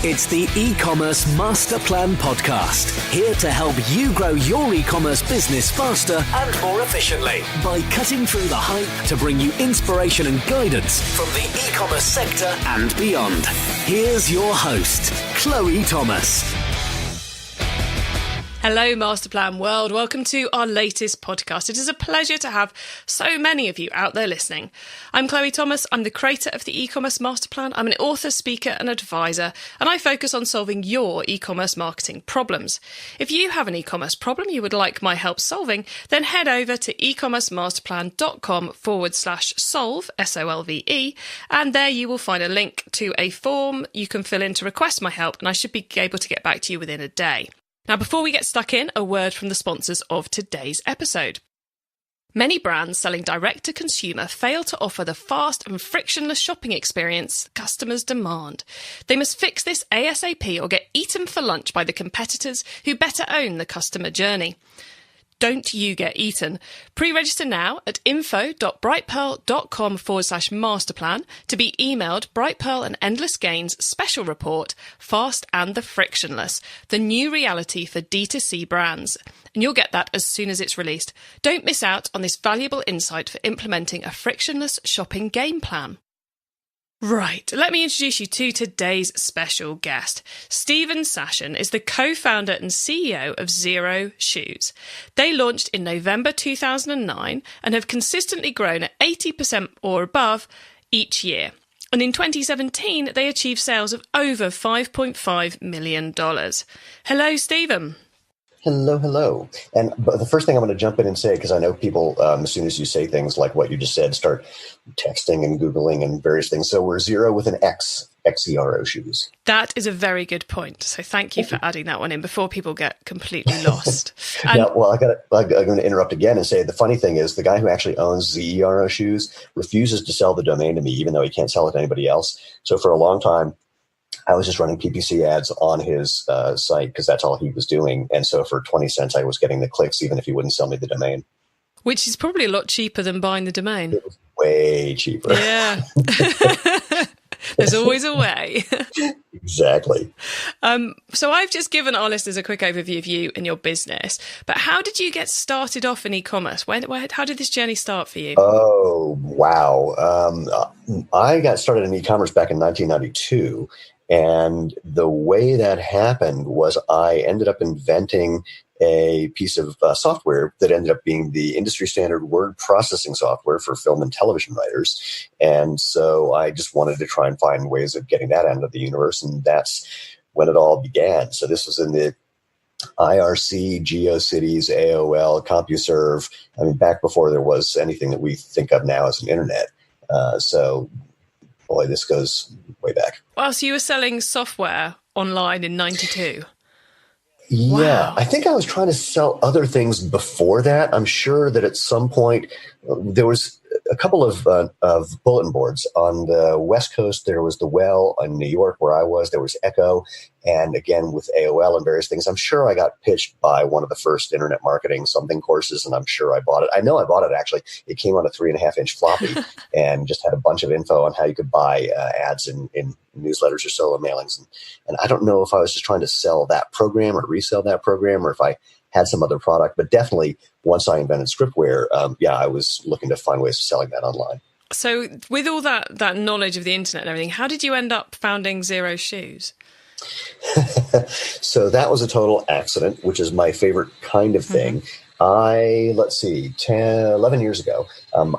It's the E-commerce Master Plan podcast, here to help you grow your e-commerce business faster and more efficiently by cutting through the hype to bring you inspiration and guidance from the e-commerce sector and beyond. Here's your host, Chloe Thomas. Hello, Masterplan world. Welcome to our latest podcast. It is a pleasure to have so many of you out there listening. I'm Chloe Thomas. I'm the creator of the e-commerce Masterplan. I'm an author, speaker and advisor, and I focus on solving your e-commerce marketing problems. If you have an e-commerce problem you would like my help solving, then head over to ecommercemasterplan.com/solve, SOLVE, and there you will find a link to a form you can fill in to request my help, and I should be able to get back to you within a day. Now, before we get stuck in, a word from the sponsors of today's episode. Many brands selling direct to consumer fail to offer the fast and frictionless shopping experience customers demand. They must fix this ASAP or get eaten for lunch by the competitors who better own the customer journey. Don't you get eaten. Pre-register now at info.brightpearl.com/masterplan to be emailed Brightpearl and Endless Gains special report, Fast and the Frictionless, the new reality for D2C brands. And you'll get that as soon as it's released. Don't miss out on this valuable insight for implementing a frictionless shopping game plan. Right, let me introduce you to today's special guest. Steven Sashen is the co-founder and CEO of Xero Shoes. They launched in November 2009 and have consistently grown at 80% or above each year. And in 2017, they achieved sales of over $5.5 million. Hello, Steven. Hello. But the first thing I'm going to jump in and say, because I know people, as soon as you say things like what you just said, start texting and Googling and various things. So we're Xero with an X, Xero Shoes. That is a very good point. So thank you for adding that one in before people get completely lost. I'm going to interrupt again and say the funny thing is the guy who actually owns Xero Shoes refuses to sell the domain to me, even though he can't sell it to anybody else. So for a long time, I was just running PPC ads on his site because that's all he was doing. And so for 20 cents, I was getting the clicks, even if he wouldn't sell me the domain. Which is probably a lot cheaper than buying the domain. It was way cheaper. Yeah. There's always a way. Exactly. So I've just given our listeners a quick overview of you and your business. But how did you get started off in e-commerce? How did this journey start for you? Oh, wow. I got started in e-commerce back in 1992. And the way that happened was I ended up inventing a piece of software that ended up being the industry standard word processing software for film and television writers. And so I just wanted to try and find ways of getting that out of the universe. And that's when it all began. So this was in the IRC, GeoCities, AOL, CompuServe. I mean, back before there was anything that we think of now as an internet. Boy, this goes way back. Well, so you were selling software online in 92? Yeah, Wow. I think I was trying to sell other things before that. I'm sure that at some point there was a couple of bulletin boards. On the West Coast, there was The Well. In New York, where I was, there was Echo. And again, with AOL and various things, I'm sure I got pitched by one of the first internet marketing something courses, and I'm sure I bought it. I know I bought it, actually. It came on a 3.5-inch floppy and just had a bunch of info on how you could buy ads in newsletters or solo mailings. And I don't know if I was just trying to sell that program or resell that program, or if I had some other product. But definitely, once I invented scriptware, I was looking to find ways of selling that online. So with all that knowledge of the internet and everything, how did you end up founding Xero Shoes? So that was a total accident, which is my favorite kind of thing. 11 years ago,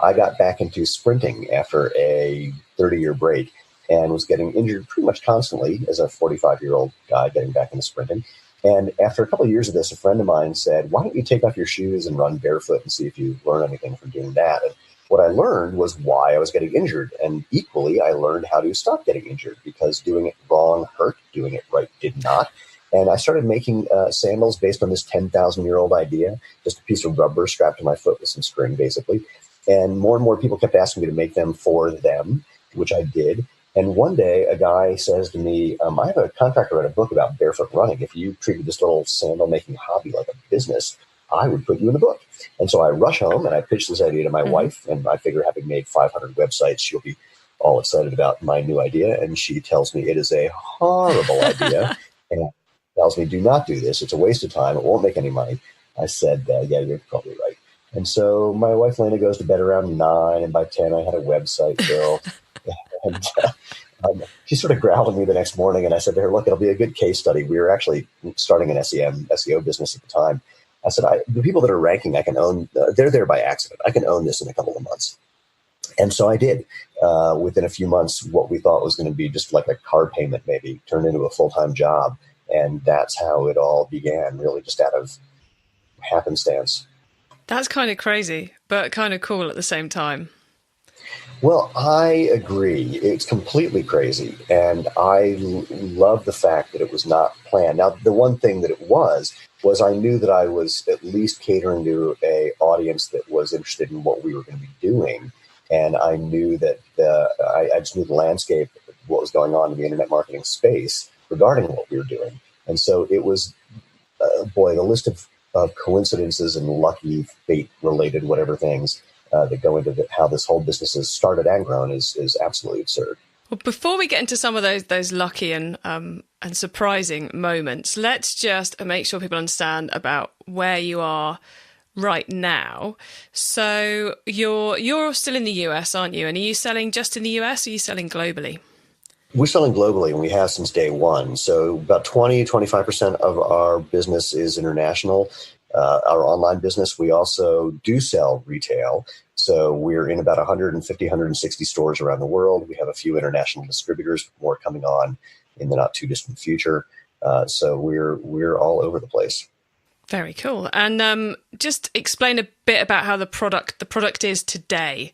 I got back into sprinting after a 30-year break and was getting injured pretty much constantly as a 45-year-old guy getting back into sprinting. And after a couple of years of this, a friend of mine said, why don't you take off your shoes and run barefoot and see if you learn anything from doing that? And what I learned was why I was getting injured. And equally, I learned how to stop getting injured, because doing it wrong hurt, doing it right did not. And I started making sandals based on this 10,000-year-old idea, just a piece of rubber strapped to my foot with some string, basically. And more people kept asking me to make them for them, which I did. And one day, a guy says to me, I have a contractor write a book about barefoot running. If you treated this little sandal-making hobby like a business, I would put you in the book. And so I rush home and I pitch this idea to my wife, and I figure having made 500 websites, she'll be all excited about my new idea. And she tells me it is a horrible idea and tells me, do not do this. It's a waste of time. It won't make any money. I said, yeah, you're probably right. And so my wife, Lena, goes to bed around 9, and by 10, I had a website built. And she sort of growled at me the next morning, and I said to her, look, it'll be a good case study. We were actually starting an SEO business at the time. I said, the people that are ranking, I can own, they're there by accident. I can own this in a couple of months. And so I did. Within a few months, what we thought was going to be just like a car payment maybe turned into a full-time job. And that's how it all began, really just out of happenstance. That's kind of crazy, but kind of cool at the same time. Well, I agree. It's completely crazy. And I love the fact that it was not planned. Now, the one thing that it was I knew that I was at least catering to an audience that was interested in what we were going to be doing. And I knew that I just knew the landscape, what was going on in the internet marketing space regarding what we were doing. And so it was, the list of coincidences and lucky fate-related whatever things that go into how this whole business has started and grown is absolutely absurd. Well, before we get into some of those lucky and surprising moments, let's just make sure people understand about where you are right now. So you're still in the US, aren't you? And are you selling just in the US, or are you selling globally? We're selling globally, and we have since day one. So about 25% of our business is international, our online business. We also do sell retail. So we're in about 150, 160 stores around the world. We have a few international distributors, more coming on in the not too distant future. So we're all over the place. Very cool. And just explain a bit about how the product is today.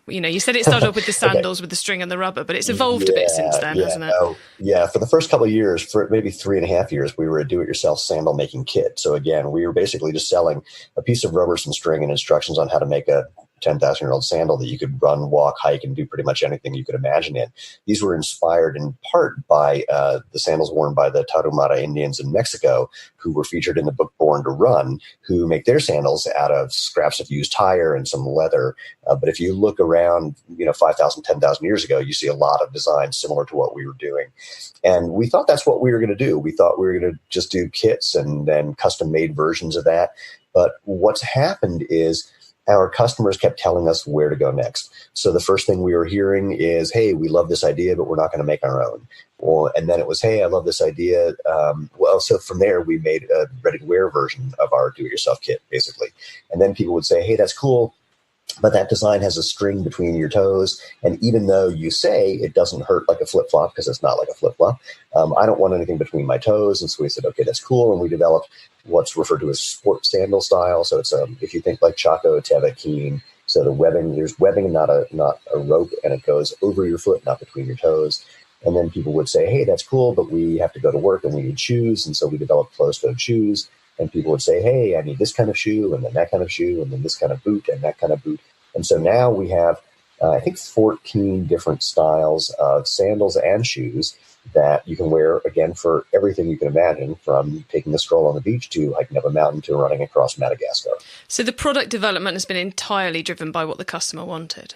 You said it started off with the sandals with the string and the rubber, but it's evolved a bit since then, hasn't it? For the first couple of years, for maybe 3.5 years, we were a do-it-yourself sandal making kit. So again, we were basically just selling a piece of rubber, some string, and instructions on how to make a 10,000-year-old sandal that you could run, walk, hike, and do pretty much anything you could imagine in. These were inspired in part by the sandals worn by the Tarahumara Indians in Mexico, who were featured in the book Born to Run, who make their sandals out of scraps of used tire and some leather. But if you look around, 5,000, 10,000 years ago, you see a lot of designs similar to what we were doing. And we thought that's what we were going to do. We thought we were going to just do kits and then custom-made versions of that. But what's happened is our customers kept telling us where to go next. So the first thing we were hearing is, hey, we love this idea, but we're not going to make our own. And then it was, hey, I love this idea. So from there, we made a ready-to-wear version of our do-it-yourself kit, basically. And then people would say, hey, that's cool, but that design has a string between your toes. And even though you say it doesn't hurt like a flip-flop, because it's not like a flip-flop, I don't want anything between my toes. And so we said, okay, that's cool. And we developed what's referred to as sport sandal style. So it's if you think like Chaco, Teva, Keen. So the webbing, there's webbing, not a rope, and it goes over your foot, not between your toes. And then people would say, hey, that's cool, but we have to go to work and we need shoes. And so we developed closed-toed shoes. And people would say, hey, I need this kind of shoe, and then that kind of shoe, and then this kind of boot, and that kind of boot. And so now we have, I think, 14 different styles of sandals and shoes that you can wear, again, for everything you can imagine, from taking a stroll on the beach to hiking up a mountain to running across Madagascar. So the product development has been entirely driven by what the customer wanted.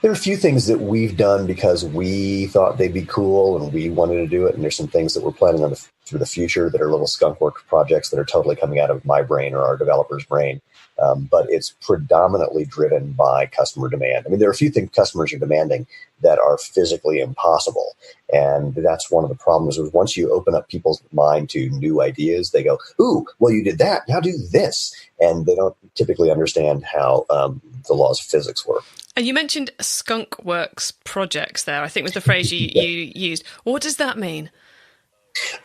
There are a few things that we've done because we thought they'd be cool and we wanted to do it. And there's some things that we're planning on through the future that are little skunk work projects that are totally coming out of my brain or our developer's brain. But it's predominantly driven by customer demand. I mean, there are a few things customers are demanding that are physically impossible. And that's one of the problems is once you open up people's mind to new ideas, they go, ooh, well, you did that. Now do this. And they don't typically understand how the laws of physics work. And you mentioned skunk works projects there, I think was the phrase you used. What does that mean?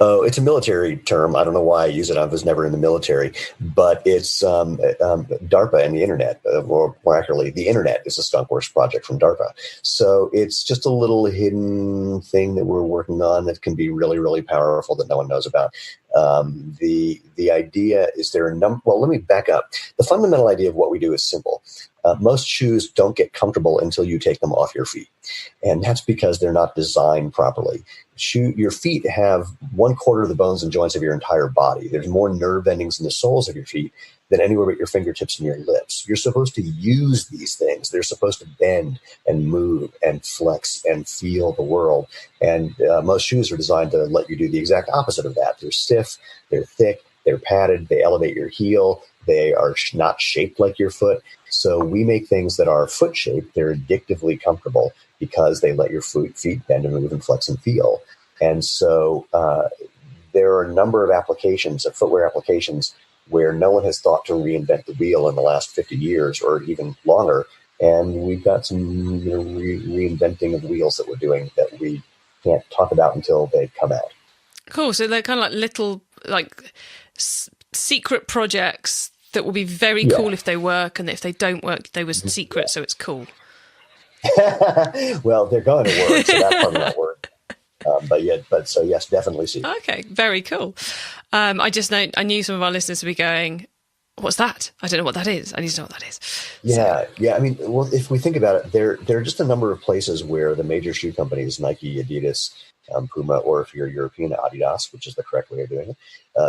Oh, it's a military term. I don't know why I use it. I was never in the military, but it's DARPA and the internet, or more accurately, the internet is a skunkworks project from DARPA. So it's just a little hidden thing that we're working on that can be really, really powerful that no one knows about. The idea is well, let me back up. The fundamental idea of what we do is simple. Most shoes don't get comfortable until you take them off your feet. And that's because they're not designed properly. Your feet have 1/4 of the bones and joints of your entire body. There's more nerve endings in the soles of your feet than anywhere but your fingertips and your lips. You're supposed to use these things. They're supposed to bend and move and flex and feel the world. And most shoes are designed to let you do the exact opposite of that. They're stiff, they're thick, they're padded, they elevate your heel, they are not shaped like your foot. So we make things that are foot shaped. They're addictively comfortable because they let your feet bend and move and flex and feel. And so there are a number of applications, of footwear applications, where no one has thought to reinvent the wheel in the last 50 years or even longer. And we've got some reinventing of wheels that we're doing that we can't talk about until they come out. Cool. So they're kind of like little, secret projects that will be very cool if they work, and if they don't work, they were secret, so it's cool. Well, they're going to work, so that part not work. So yes, definitely see. Okay, very cool. I knew some of our listeners would be going, "What's that? I don't know what that is. I need to know what that is." Yeah. I mean, well, if we think about it, there are just a number of places where the major shoe companies, Nike, Adidas, Puma, or if you're European, Adidas, which is the correct way of doing it.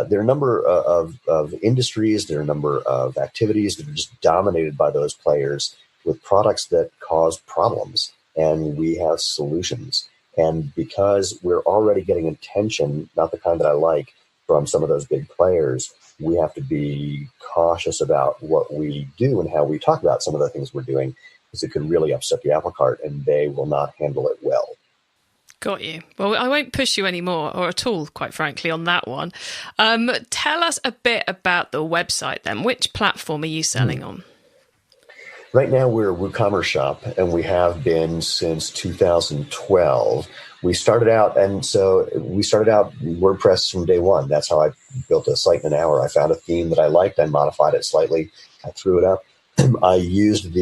There are a number of industries, there are a number of activities that are just dominated by those players with products that cause problems, and we have solutions. And because we're already getting attention, not the kind that I like, from some of those big players, we have to be cautious about what we do and how we talk about some of the things we're doing, because it could really upset the apple cart and they will not handle it well. Got you. Well, I won't push you anymore, or at all, quite frankly, on that one. Tell us a bit about the website then. Which platform are you selling on? Right now, we're a Woocommerce shop, and we have been since 2012. We started out WordPress from day one. That's how I built a site in an hour. I found a theme that I liked. I modified it slightly. I threw it up. I used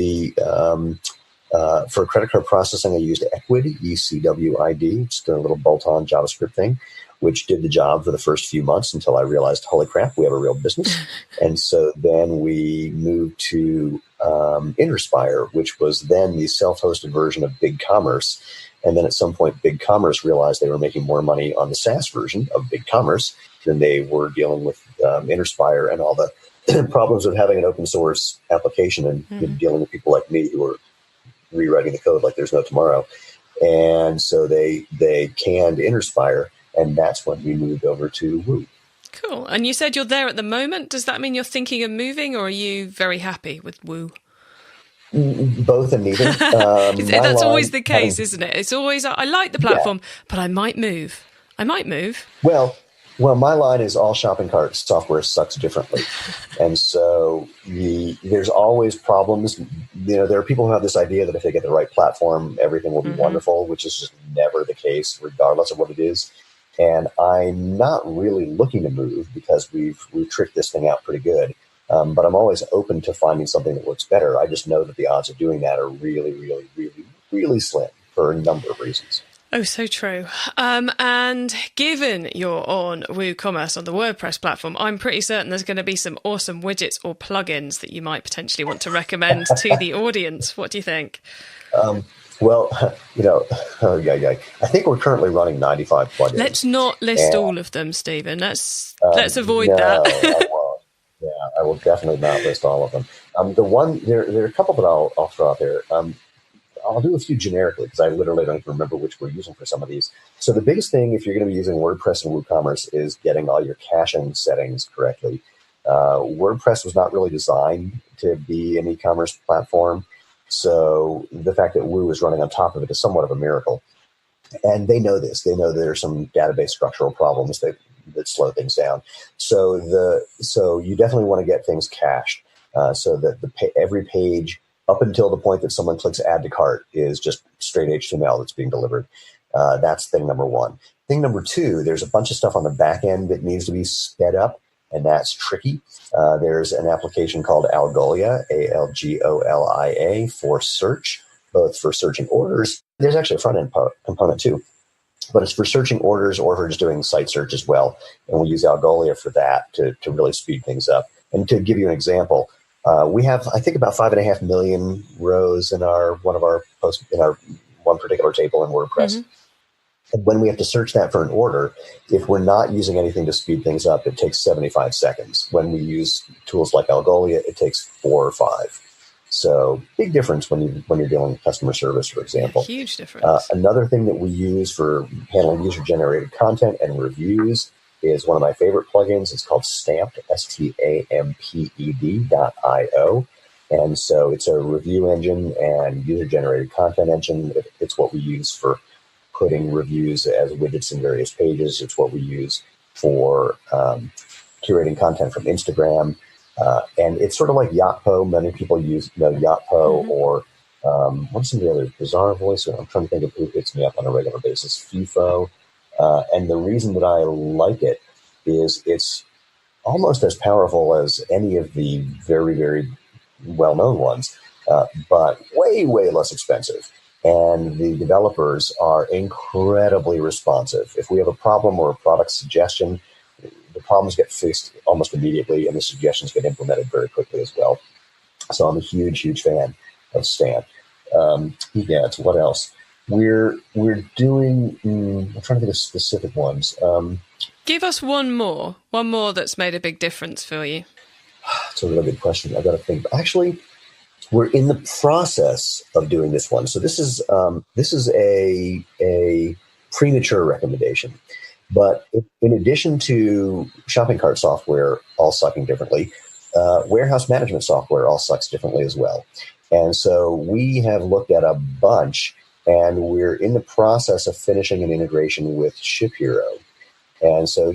for credit card processing, I used Ecwid, ECWID, just a little bolt-on JavaScript thing, which did the job for the first few months until I realized, holy crap, we have a real business. And so then we moved to Interspire, which was then the self-hosted version of BigCommerce. And then at some point, BigCommerce realized they were making more money on the SaaS version of BigCommerce than they were dealing with Interspire and all the problems of having an open source application and dealing with people like me who are rewriting the code like there's no tomorrow. And so they canned Interspire, and that's when we moved over to Woo. Cool. And you said you're there at the moment. Does that mean you're thinking of moving, or are you very happy with Woo? Both and neither. That's always the case, isn't it? It's always, I like the platform, but I might move. Well, my line is all shopping cart software sucks differently. And so there's always problems. There are people who have this idea that if they get the right platform, everything will be wonderful, which is just never the case, regardless of what it is. And I'm not really looking to move because we've tricked this thing out pretty good. But I'm always open to finding something that works better. I just know that the odds of doing that are really, really, really, really slim for a number of reasons. Oh, so true. And given you're on Woocommerce on the WordPress platform, I'm pretty certain there's going to be some awesome widgets or plugins that you might potentially want to recommend to the audience. What do you think? I think we're currently running 95 plugins. Let's not list all of them, Stephen. Let's avoid that. I won't. Yeah, I will definitely not list all of them. There are a couple that I'll throw out there. I'll do a few generically because I literally don't even remember which we're using for some of these. So the biggest thing, if you're going to be using WordPress and WooCommerce, is getting all your caching settings correctly. WordPress was not really designed to be an e-commerce platform. So the fact that Woo is running on top of it is somewhat of a miracle. And they know this. They know there are some database structural problems that slow things down. So you definitely want to get things cached so that every page up until the point that someone clicks add to cart is just straight HTML that's being delivered. That's thing number one. Thing number two, there's a bunch of stuff on the back end that needs to be sped up, and that's tricky. There's an application called Algolia, Algolia, for search, both for searching orders. There's actually a front-end component too, but it's for searching orders or for just doing site search as well. And we use Algolia for that to really speed things up. And to give you an example, we have, I think, about 5.5 million rows in one particular table in WordPress. And when we have to search that for an order, if we're not using anything to speed things up, it takes 75 seconds. When we use tools like Algolia, it takes 4 or 5. So big difference when you're dealing with customer service, for example. Yeah, huge difference. Another thing that we use for handling user-generated content and reviews is one of my favorite plugins. It's called Stamped, Stamped.io. And so it's a review engine and user-generated content engine. It's what we use for putting reviews as widgets in various pages. It's what we use for curating content from Instagram. And it's sort of like Yotpo. Many people use Yotpo or what's some of the other Bizarre Voice? I'm trying to think of who hits me up on a regular basis. FIFO. And the reason that I like it is it's almost as powerful as any of the very, very well-known ones, but way, way less expensive. And the developers are incredibly responsive. If we have a problem or a product suggestion, the problems get fixed almost immediately, and the suggestions get implemented very quickly as well. So I'm a huge, huge fan of Stamp. What else? We're doing. I'm trying to think of specific ones. Give us one more that's made a big difference for you. It's a really good question. I've got to think. Actually, we're in the process of doing this one. So this is a premature recommendation. But in addition to shopping cart software all sucking differently, warehouse management software all sucks differently as well. And so we have looked at a bunch, and we're in the process of finishing an integration with ShipHero. And so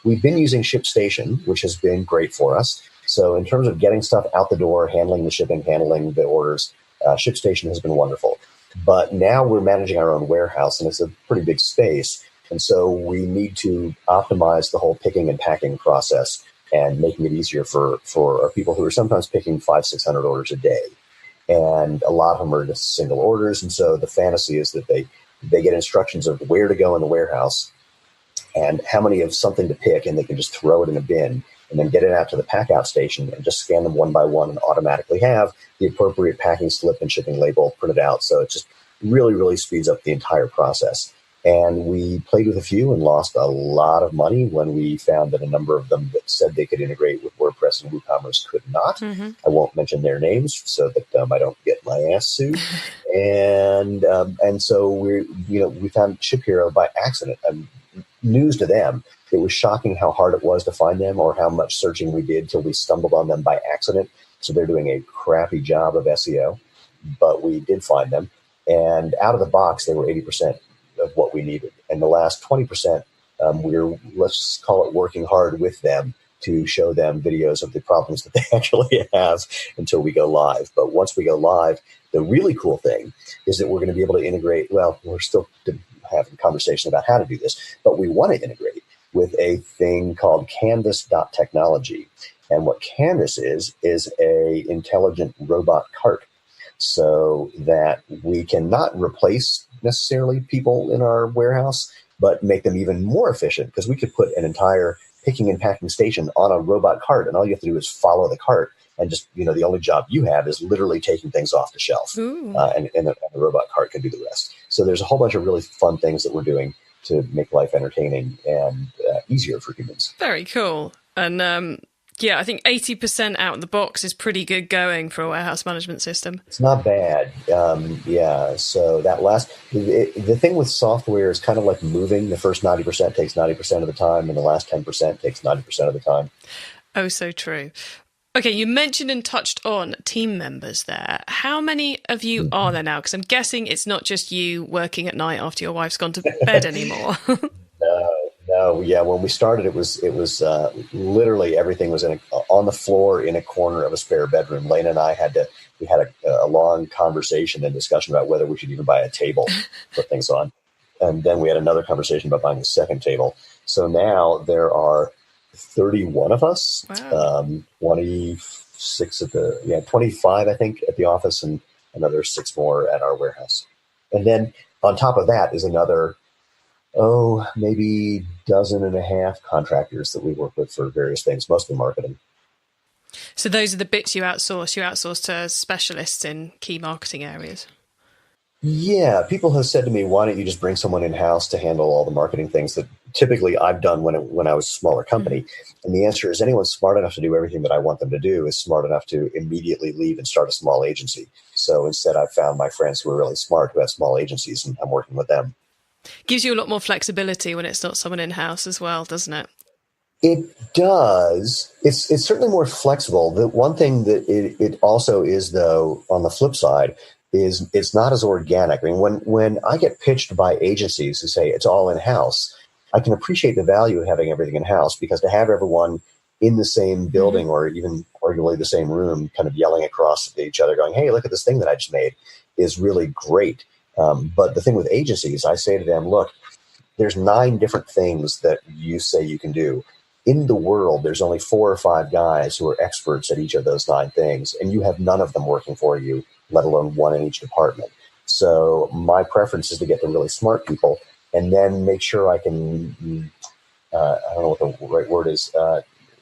we've been using ShipStation, which has been great for us. So in terms of getting stuff out the door, handling the shipping, handling the orders, ShipStation has been wonderful. But now we're managing our own warehouse, and it's a pretty big space. And so we need to optimize the whole picking and packing process and making it easier for our people who are sometimes picking 500-600 orders a day. And a lot of them are just single orders. And so the fantasy is that they get instructions of where to go in the warehouse and how many of something to pick, and they can just throw it in a bin and then get it out to the pack out station and just scan them one by one and automatically have the appropriate packing slip and shipping label printed out. So it just really, really speeds up the entire process. And we played with a few and lost a lot of money when we found that a number of them that said they could integrate with WordPress and Woocommerce could not. Mm-hmm. I won't mention their names so that I don't get my ass sued. And so we found ShipHero by accident. News to them. It was shocking how hard it was to find them or how much searching we did till we stumbled on them by accident. So they're doing a crappy job of SEO, but we did find them. And out of the box, they were 80% of what we needed. And the last 20%, we're, let's call it, working hard with them to show them videos of the problems that they actually have until we go live. But once we go live, the really cool thing is that we're going to be able to integrate, well, we're still having a conversation about how to do this, but we want to integrate with a thing called Canvas.technology. And what Canvas is a intelligent robot cart, so that we can not replace necessarily people in our warehouse, but make them even more efficient, because we could put an entire picking and packing station on a robot cart, and all you have to do is follow the cart. And just, the only job you have is literally taking things off the shelf. And the robot cart can do the rest. So there's a whole bunch of really fun things that we're doing to make life entertaining and easier for humans. Very cool. And I think 80% out of the box is pretty good going for a warehouse management system. It's not bad. So that the thing with software is kind of like moving. The first 90% takes 90% of the time, and the last 10% takes 90% of the time. Oh, so true. Okay, you mentioned and touched on team members there. How many of you are there now? Because I'm guessing it's not just you working at night after your wife's gone to bed anymore. No. Yeah, when we started, it was literally everything was on the floor in a corner of a spare bedroom. Lane and I had a long conversation and discussion about whether we should even buy a table to put things on. And then we had another conversation about buying a second table. So now there are 31 of us, wow. 25, I think, at the office, and another 6 more at our warehouse. And then on top of that is another, maybe 12 contractors that we work with for various things, mostly marketing. So those are the bits you outsource. You outsource to specialists in key marketing areas. Yeah, people have said to me, "Why don't you just bring someone in-house to handle all the marketing things that typically I've done when I was a smaller company?" And the answer is anyone smart enough to do everything that I want them to do is smart enough to immediately leave and start a small agency. So instead, I've found my friends who are really smart who have small agencies, and I'm working with them. Gives you a lot more flexibility when it's not someone in-house as well, doesn't it? It does. It's certainly more flexible. The one thing that it also is, though, on the flip side, is it's not as organic. I mean, when I get pitched by agencies who say it's all in house, I can appreciate the value of having everything in house, because to have everyone in the same building or even arguably the same room, kind of yelling across at each other, going, "Hey, look at this thing that I just made," is really great. But the thing with agencies, I say to them, "Look, there's 9 different things that you say you can do. In the world, there's only 4 or 5 guys who are experts at each of those 9 things, and you have none of them working for you, let alone one in each department." So my preference is to get the really smart people and then make sure I can, I don't know what the right word is,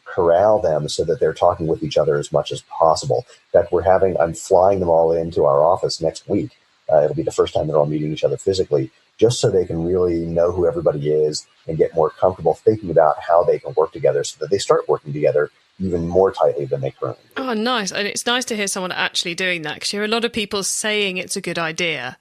corral them so that they're talking with each other as much as possible. In fact, I'm flying them all into our office next week. It'll be the first time they're all meeting each other physically, just so they can really know who everybody is and get more comfortable thinking about how they can work together so that they start working together even more tightly than they currently do. Oh, nice. And it's nice to hear someone actually doing that, because you hear a lot of people saying it's a good idea,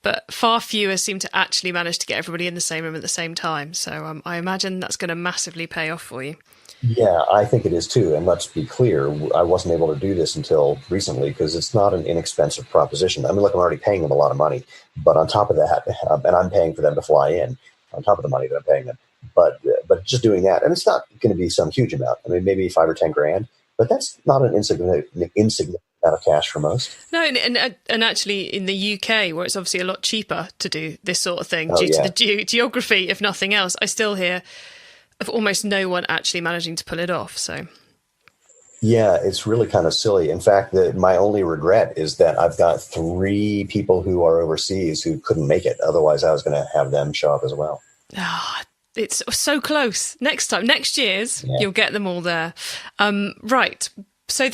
but far fewer seem to actually manage to get everybody in the same room at the same time. So I imagine that's going to massively pay off for you. Yeah, I think it is too. And let's be clear, I wasn't able to do this until recently because it's not an inexpensive proposition. I mean, look, I'm already paying them a lot of money, but on top of that, and I'm paying for them to fly in on top of the money that I'm paying them. But just doing that, and it's not going to be some huge amount. I mean, maybe 5 or 10 grand, but that's not an insignificant amount of cash for most. No, and actually in the UK, where it's obviously a lot cheaper to do this sort of thing to the geography, if nothing else, I still hear of almost no one actually managing to pull it off. So, yeah, it's really kind of silly. In fact, my only regret is that I've got 3 people who are overseas who couldn't make it. Otherwise, I was going to have them show up as well. It's so close. Next year's, you'll get them all there. Right. So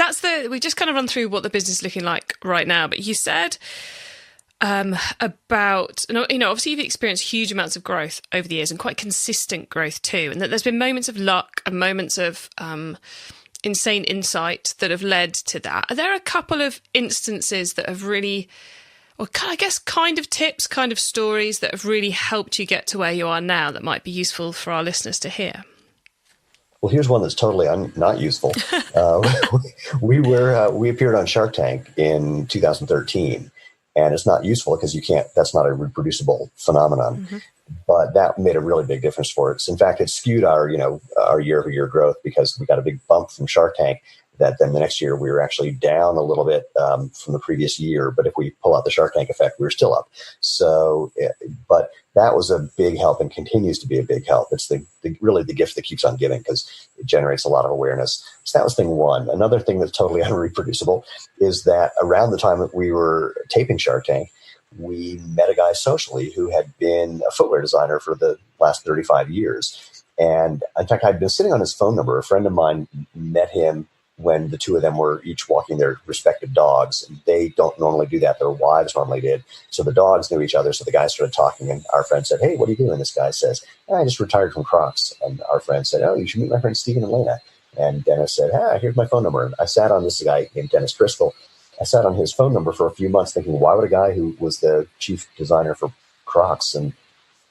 we just kind of run through what the business is looking like right now. But you said about, obviously you've experienced huge amounts of growth over the years and quite consistent growth too. And that there's been moments of luck and moments of insane insight that have led to that. Are there a couple of instances that have really, or I guess kind of tips, kind of stories that have really helped you get to where you are now that might be useful for our listeners to hear? Well, here's one that's totally not useful. We appeared on Shark Tank in 2013. And it's not useful because that's not a reproducible phenomenon. Mm-hmm. But that made a really big difference for us. In fact, it skewed our year-over-year growth because we got a big bump from Shark Tank that then the next year we were actually down a little bit from the previous year. But if we pull out the Shark Tank effect, we were still up. So, but that was a big help and continues to be a big help. It's really the gift that keeps on giving because it generates a lot of awareness. So that was thing one. Another thing that's totally unreproducible is that around the time that we were taping Shark Tank, we met a guy socially who had been a footwear designer for the last 35 years. And in fact, I'd been sitting on his phone number. A friend of mine met him when the two of them were each walking their respective dogs. They don't normally do that. Their wives normally did. So the dogs knew each other. So the guy started talking and our friend said, "Hey, what are you doing?" This guy says, "I just retired from Crocs." And our friend said, "Oh, you should meet my friend Steven and Lena." And Dennis said, "Here's my phone number." And I sat on this guy named Dennis Driscoll. I sat on his phone number for a few months thinking, why would a guy who was the chief designer for Crocs and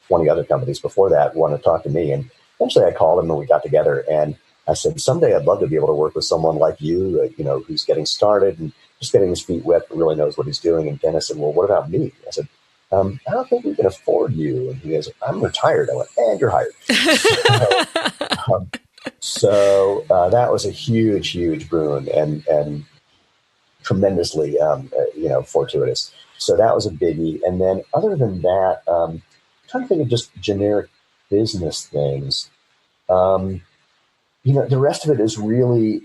20 other companies before that want to talk to me? And eventually I called him and we got together and I said, someday I'd love to be able to work with someone like you, who's getting started and just getting his feet wet, but really knows what he's doing. And Dennis said, "Well, what about me?" I said, "I don't think we can afford you." And he goes, "I'm retired." I went, "And you're hired." So that was a huge, huge boon and tremendously, fortuitous. So that was a biggie. And then other than that, I'm trying to think of just generic business things. The rest of it is really,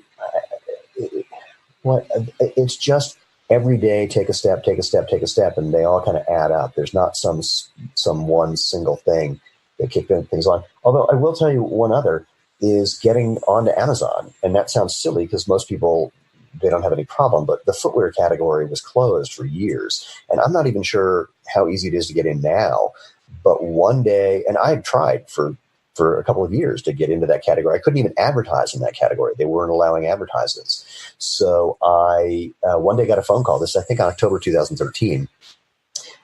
it's just every day, take a step, take a step, take a step, and they all kind of add up. There's not some one single thing that kicked things on. Although I will tell you one other is getting onto Amazon. And that sounds silly because most people they don't have any problem. But the footwear category was closed for years. And I'm not even sure how easy it is to get in now. But one day, and I had tried for a couple of years to get into that category. I couldn't even advertise in that category. They weren't allowing advertisements. So I one day got a phone call, this I think on October 2013,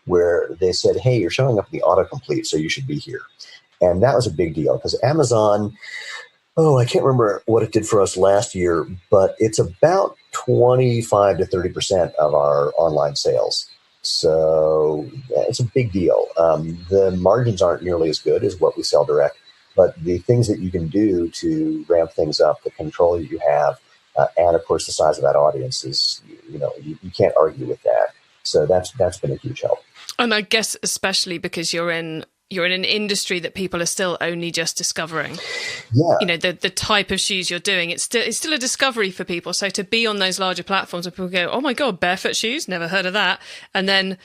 where they said, hey, you're showing up in the autocomplete, so you should be here. And that was a big deal because Amazon, I can't remember what it did for us last year, but it's about 25 to 30% of our online sales. So it's a big deal. The margins aren't nearly as good as what we sell direct, but the things that you can do to ramp things up, the control that you have, and of course the size of that audience is, you can't argue with that. So that's been a huge help. And I guess especially because you're in an industry that people are still only just discovering. Yeah. The type of shoes you're doing, it's still a discovery for people. So to be on those larger platforms where people go, oh my God, barefoot shoes, never heard of that. And then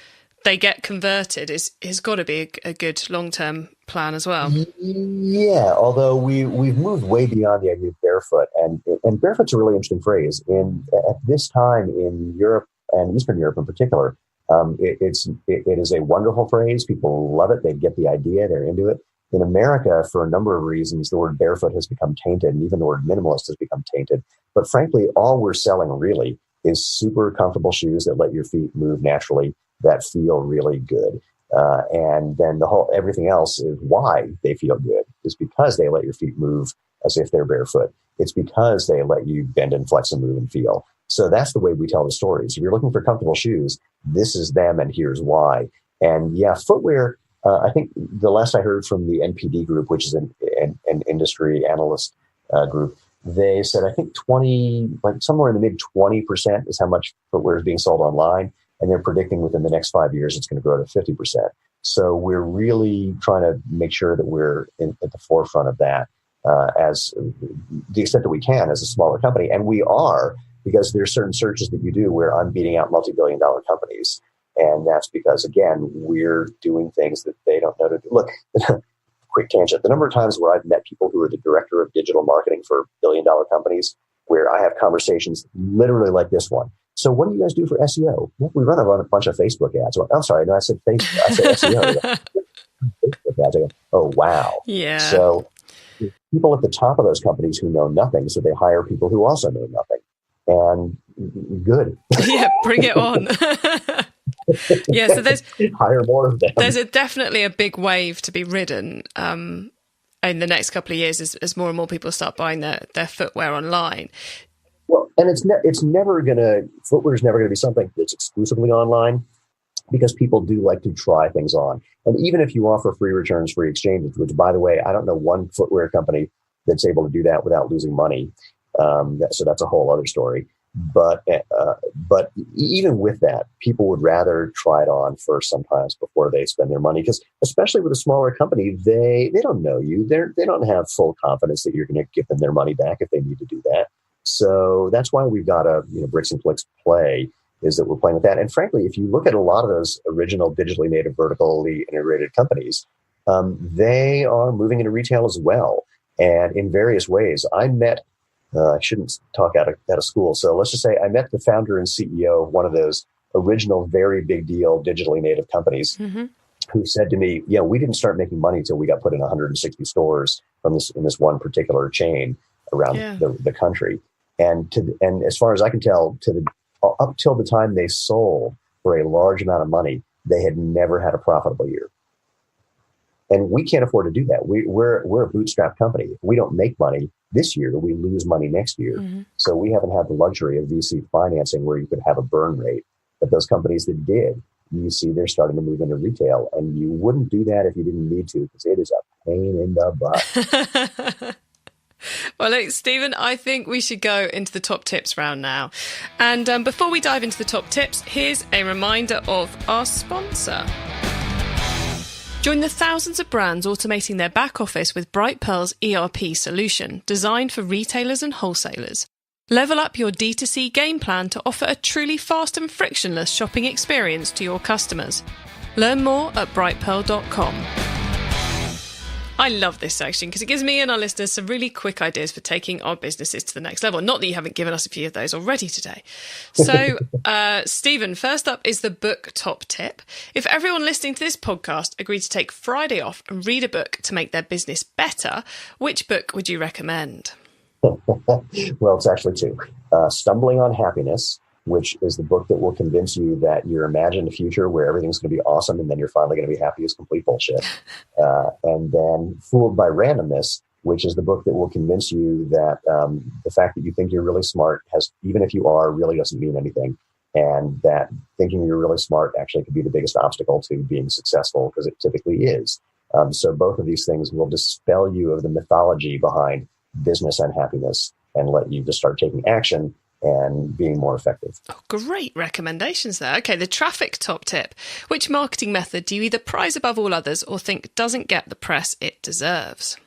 they get converted is got to be a good long-term plan as well. Yeah, although we've moved way beyond the idea of barefoot. And barefoot's a really interesting phrase. At this time in Europe and Eastern Europe in particular, it is a wonderful phrase. People love it. They get the idea. They're into it. In America, for a number of reasons, the word barefoot has become tainted, and even the word minimalist has become tainted. But frankly, all we're selling really is super comfortable shoes that let your feet move naturally, that feel really good. And then everything else is why they feel good is because they let your feet move as if they're barefoot. It's because they let you bend and flex and move and feel. So that's the way we tell the stories. If you're looking for comfortable shoes, this is them and here's why. And yeah, footwear, I think the last I heard from the NPD group, which is an industry analyst group, they said, I think somewhere in the mid 20% is how much footwear is being sold online. And they're predicting within the next 5 years, it's going to grow to 50%. So we're really trying to make sure that we're at the forefront of that as the extent that we can as a smaller company. And we are, because there's certain searches that you do where I'm beating out multi-billion-dollar companies. And that's because, again, we're doing things that they don't know to do. Look, quick tangent. The number of times where I've met people who are the director of digital marketing for billion-dollar companies, where I have conversations literally like this one. So what do you guys do for SEO? Well, we run a bunch of Facebook ads. Well, I'm sorry, no, I said SEO. Facebook ads. I go, oh, wow. Yeah. So people at the top of those companies who know nothing, so they hire people who also know nothing. And good. Yeah, bring it on. Yeah, so there's hire more of them. There's definitely a big wave to be ridden in the next couple of years as more and more people start buying their footwear online. Well, and footwear is never going to be something that's exclusively online, because people do like to try things on. And even if you offer free returns, free exchanges, which, by the way, I don't know one footwear company that's able to do that without losing money. So that's a whole other story. But even with that, people would rather try it on first sometimes before they spend their money, because especially with a smaller company, they don't know you. They don't have full confidence that you're going to give them their money back if they need to do that. So that's why we've got a bricks and clicks play, is that we're playing with that. And frankly, if you look at a lot of those original digitally native, vertically integrated companies, they are moving into retail as well, and in various ways. I met. I shouldn't talk out of school. So let's just say I met the founder and CEO of one of those original, very big deal digitally native companies, who said to me, we didn't start making money until we got put in 160 stores in this one particular chain around the country. And as far as I can tell, up till the time they sold for a large amount of money, they had never had a profitable year. And we can't afford to do that. We're a bootstrap company. If we don't make money this year, we lose money next year. So we haven't had the luxury of VC financing where you could have a burn rate. But those companies that did, you see they're starting to move into retail. And you wouldn't do that if you didn't need to, because it is a pain in the butt. Well, look, Steven, I think we should go into the top tips round now. And before we dive into the top tips, here's a reminder of our sponsor. Join the thousands of brands automating their back office with Brightpearl's ERP solution, designed for retailers and wholesalers. Level up your D2C game plan to offer a truly fast and frictionless shopping experience to your customers. Learn more at brightpearl.com. I love this section because it gives me and our listeners some really quick ideas for taking our businesses to the next level. Not that you haven't given us a few of those already today. So, Stephen, first up is the book top tip. If everyone listening to this podcast agreed to take Friday off and read a book to make their business better, which book would you recommend? Well, it's actually two. Stumbling on Happiness, which is the book that will convince you that your imagined future where everything's going to be awesome and then you're finally going to be happy is complete bullshit. And then Fooled by Randomness, which is the book that will convince you that the fact that you think you're really smart even if you are, really doesn't mean anything. And that thinking you're really smart actually could be the biggest obstacle to being successful, because it typically is. So both of these things will dispel you of the mythology behind business and happiness and let you just start taking action and being more effective. Oh, great recommendations there. Okay, the traffic top tip. Which marketing method do you either prize above all others or think doesn't get the press it deserves?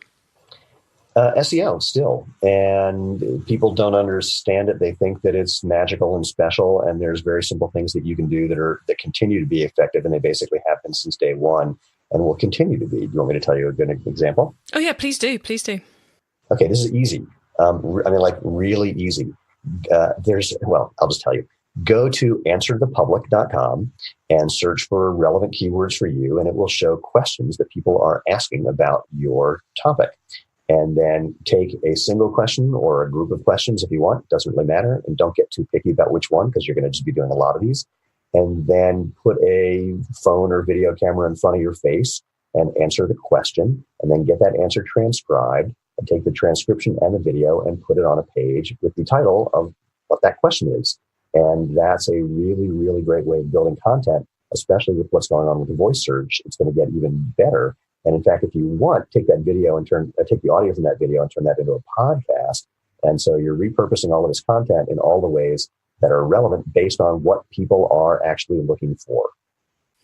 SEO still. And people don't understand it. They think that it's magical and special, and there's very simple things that you can do that continue to be effective, and they basically have been since day one and will continue to be. Do you want me to tell you a good example? Oh yeah, please do. Please do. Okay, this is easy. Really easy. I'll just tell you. Go to answerthepublic.com and search for relevant keywords for you, and it will show questions that people are asking about your topic. And then take a single question or a group of questions if you want. Doesn't really matter. And don't get too picky about which one, because you're going to just be doing a lot of these. And then put a phone or video camera in front of your face and answer the question, and then get that answer transcribed, and take the transcription and the video and put it on a page with the title of what that question is. And that's a really, really great way of building content, especially with what's going on with the voice search. It's going to get even better. And in fact, if you want, take that video and take the audio from that video and turn that into a podcast. And so you're repurposing all of this content in all the ways that are relevant based on what people are actually looking for.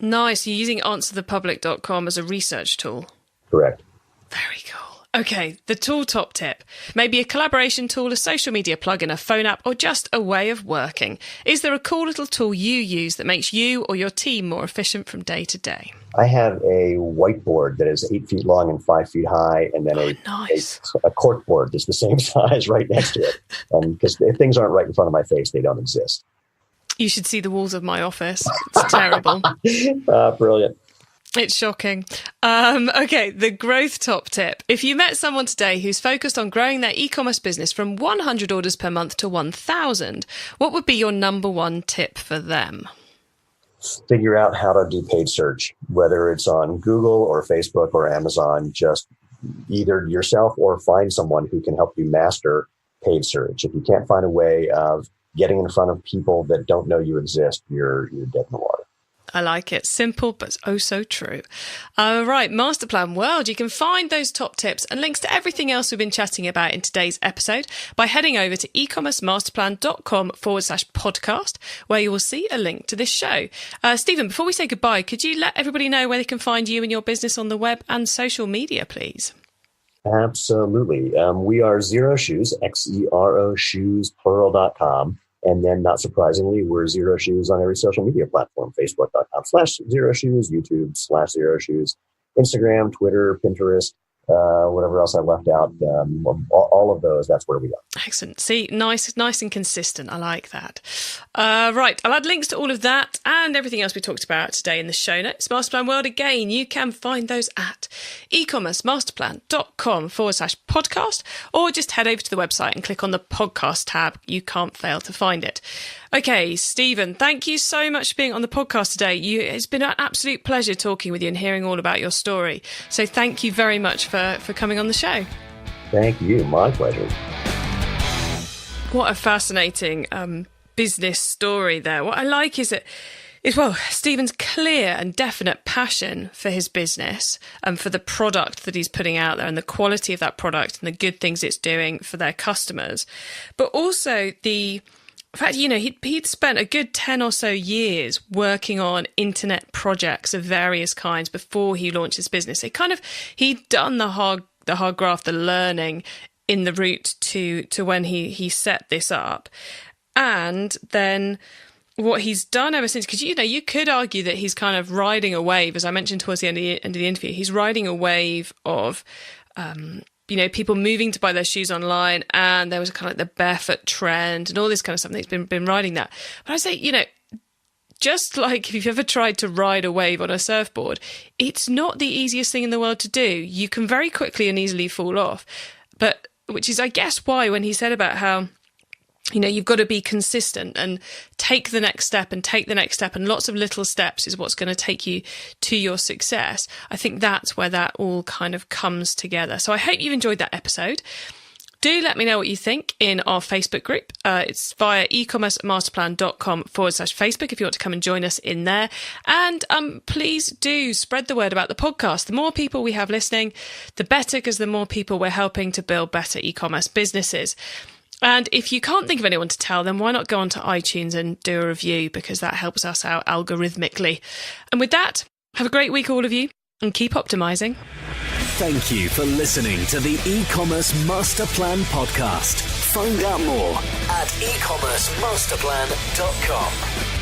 Nice. You're using answerthepublic.com as a research tool. Correct. Very cool. Okay, the tool top tip. Maybe a collaboration tool, a social media plugin, a phone app, or just a way of working. Is there a cool little tool you use that makes you or your team more efficient from day to day? I have a whiteboard that is 8 feet long and 5 feet high, and then a cork board that's the same size right next to it. Because if things aren't right in front of my face, they don't exist. You should see the walls of my office. It's terrible. Brilliant. It's shocking. Okay, the growth top tip. If you met someone today who's focused on growing their e-commerce business from 100 orders per month to 1,000, what would be your number one tip for them? Figure out how to do paid search, whether it's on Google or Facebook or Amazon. Just either yourself or find someone who can help you master paid search. If you can't find a way of getting in front of people that don't know you exist, you're dead in the water. I like it. Simple, but oh so true. Right, Masterplan World. You can find those top tips and links to everything else we've been chatting about in today's episode by heading over to ecommercemasterplan.com/podcast, where you will see a link to this show. Stephen, before we say goodbye, could you let everybody know where they can find you and your business on the web and social media, please? Absolutely. We are Xero Shoes, Xero Shoes, plural.com. And then, not surprisingly, we're Xero Shoes on every social media platform, facebook.com/Xero Shoes, YouTube/Xero Shoes, Instagram, Twitter, Pinterest, whatever else I left out. All of those, that's where we are. Excellent. See, nice and consistent. I like that. Right. I'll add links to all of that and everything else we talked about today in the show notes. Masterplan World, again, you can find those at ecommercemasterplan.com/podcast, or just head over to the website and click on the podcast tab. You can't fail to find it. Okay, Stephen, thank you so much for being on the podcast today. It's been an absolute pleasure talking with you and hearing all about your story. So thank you very much for coming on the show. Thank you. My pleasure. What a fascinating business story there. What I like is Stephen's clear and definite passion for his business and for the product that he's putting out there and the quality of that product and the good things it's doing for their customers. But also the fact, he'd spent a good 10 or so years working on internet projects of various kinds before he launched his business. He'd done the hard graft, the learning in the route to when he set this up. And then what he's done ever since, because, you could argue that he's kind of riding a wave, as I mentioned towards the end of the interview. He's riding a wave of, people moving to buy their shoes online, and there was kind of like the barefoot trend and all this kind of stuff. He's been riding that. But I say, just like if you've ever tried to ride a wave on a surfboard, it's not the easiest thing in the world to do. You can very quickly and easily fall off. But which is, I guess, why when he said about how, you've got to be consistent and take the next step and take the next step, and lots of little steps is what's going to take you to your success. I think that's where that all kind of comes together. So I hope you've enjoyed that episode. Do let me know what you think in our Facebook group. It's via ecommercemasterplan.com/Facebook if you want to come and join us in there. And please do spread the word about the podcast. The more people we have listening, the better, because the more people we're helping to build better e-commerce businesses. And if you can't think of anyone to tell, then why not go onto iTunes and do a review, because that helps us out algorithmically. And with that, have a great week, all of you, and keep optimizing. Thank you for listening to the E-commerce Master Plan podcast. Find out more at ecommercemasterplan.com.